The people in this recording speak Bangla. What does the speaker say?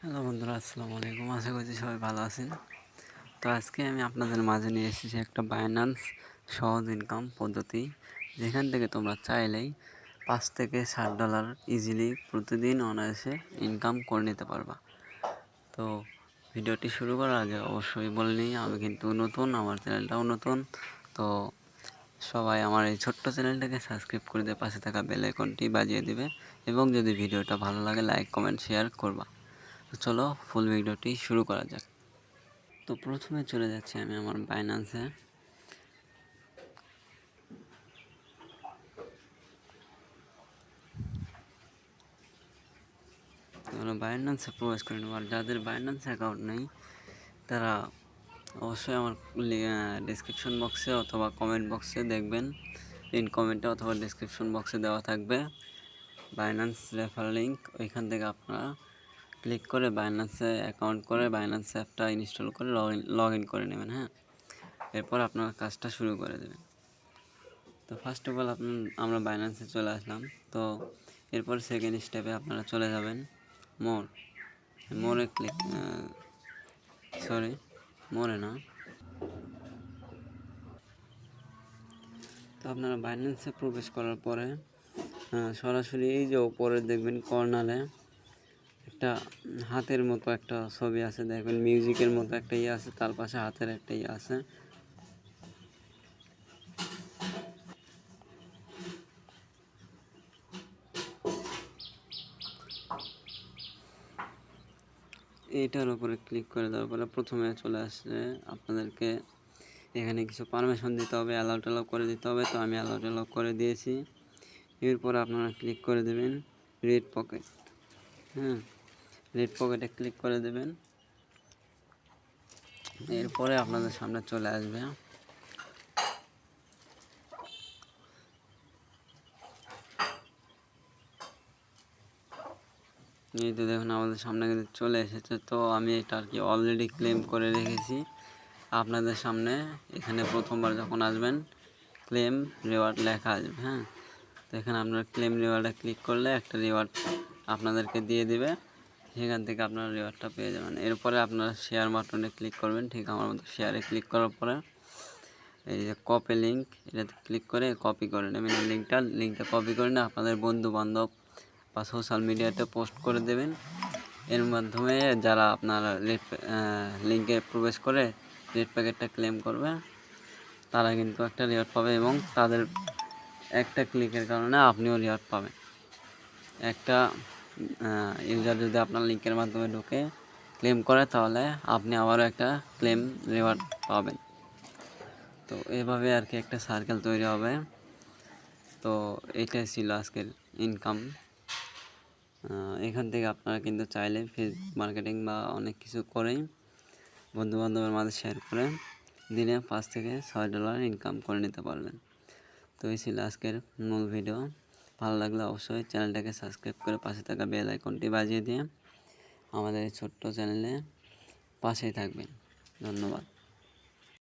হ্যালো বন্ধুরা, আসসালামু আলাইকুম। আশা করছি সবাই ভালো আছেন। তো আজকে আমি আপনাদের মাঝে নিয়ে এসেছি একটা বাইন্যান্স সহজ ইনকাম পদ্ধতি, যেখান থেকে তোমরা চাইলেই $5 থেকে $60 ইজিলি প্রতিদিন অনায়াসে ইনকাম করে নিতে পারবা। তো ভিডিওটি শুরু করার আগে অবশ্যই বলে নিই, আমি কিন্তু নতুন, আমার চ্যানেলটাও নতুন। তো সবাই আমার এই ছোট্ট চ্যানেলটাকে সাবস্ক্রাইব করে দিয়ে পাশে থাকা বেল আইকনটি বাজিয়ে দিবে, এবং যদি ভিডিওটা ভালো লাগে লাইক কমেন্ট শেয়ার করবা। তো চলো ফুল ভিডিওটি শুরু করা যাক। তো প্রথমে চলে যাচ্ছি আমি আমার বাইন্যান্সে। তোমরা বাইন্যান্সে প্রবেশ করে নেব। আর যাদের বাইন্যান্স অ্যাকাউন্ট নেই তারা অবশ্যই আমার ডিসক্রিপশন বক্সে অথবা কমেন্ট বক্সে দেখবেন, পিন কমেন্টে অথবা ডিসক্রিপশন বক্সে দেওয়া থাকবে বাইন্যান্স রেফার লিঙ্ক। ওইখান থেকে আপনারা ক্লিক করে বাইন্যান্সে অ্যাকাউন্ট করে বাইন্যান্স অ্যাপটা ইনস্টল করে লগ ইন করে নেবেন। হ্যাঁ, এরপর আপনারা কাজটা শুরু করে দেবেন। তো ফার্স্ট অফ অল আমরা বাইন্যান্সে চলে আসলাম। তো এরপর সেকেন্ড স্টেপে আপনারা চলে যাবেন মোরে ক্লিক মোরে না। তো আপনারা বাইন্যান্সে প্রবেশ করার পরে সরাসরি এই যে ওপরে দেখবেন কর্নারে একটা হাতের মতো একটা ছবি আছে, দেখবেন মিউজিকের মতো একটা ইয়ে আছে, তার পাশে হাতের একটা ইয়ে আছে। এইটার উপরে ক্লিক করে দেওয়ার পরে প্রথমে চলে আসছে আপনাদেরকে এখানে কিছু পারমিশন দিতে হবে, অ্যালাউ টেলাউ করে দিতে হবে। তো আমি অ্যালাউ টেলাউ করে দিয়েছি। এরপর আপনারা ক্লিক করে দেবেন রেড পকেট। হ্যাঁ, রেড পকেটে ক্লিক করে দেবেন। এরপরে আপনাদের সামনে চলে আসবে এই তো দেখুন আমাদের সামনে কিন্তু চলে এসেছে। তো আমি এটা আর কি অলরেডি ক্লেম করে রেখেছি আপনাদের সামনে। এখানে প্রথমবার যখন আসবেন ক্লেম রিওয়ার্ড লেখা আসবে। হ্যাঁ, তো এখানে আপনারা ক্লেম রিওয়ার্ডে ক্লিক করলে একটা রিওয়ার্ড আপনাদেরকে দিয়ে দিবে, সেখান থেকে আপনারা রিওয়ার্ডটা পেয়ে যাবেন। এরপরে আপনারা শেয়ার বাটনে ক্লিক করবেন। ঠিক আমার মতো শেয়ারে ক্লিক করার পরে এই যে কপি লিঙ্ক, এটাতে ক্লিক করে কপি করে নেবেন। লিঙ্কটা কপি করে নিয়ে আপনাদের বন্ধু বান্ধব বা সোশ্যাল মিডিয়াতে পোস্ট করে দেবেন। এর মাধ্যমে যারা আপনার লিঙ্কে প্রবেশ করে রেড প্যাকেটটা ক্লেম করবে তারা কিন্তু একটা রিওয়ার্ড পাবে, এবং তাদের একটা ক্লিকের কারণে আপনিও রিওয়ার্ড পাবেন। একটা ইউজার যদি আপনার লিঙ্কের মাধ্যমে ঢুকে ক্লেম করে তাহলে আপনি আবারও একটা ক্লেম রিওয়ার্ড পাবেন। তো এভাবে আর কি একটা সার্কেল তৈরি হবে। তো এটাই ছিল আজকের ইনকাম। এখান থেকে আপনারা কিন্তু চাইলে ফেসবুক মার্কেটিং বা অনেক কিছু করেই বন্ধুবান্ধবের মাঝে শেয়ার করে দিনে $5 থেকে $6 ইনকাম করে নিতে পারবেন। তো এই ছিল আজকের মূল ভিডিও। ভালো লাগলে অবশ্যই চ্যানেলটাকে সাবস্ক্রাইব করে পাশে থাকা বেল আইকনটি বাজিয়ে দিয়ে আমাদের এই ছোট্ট চ্যানেলে পাশেই থাকবেন। ধন্যবাদ।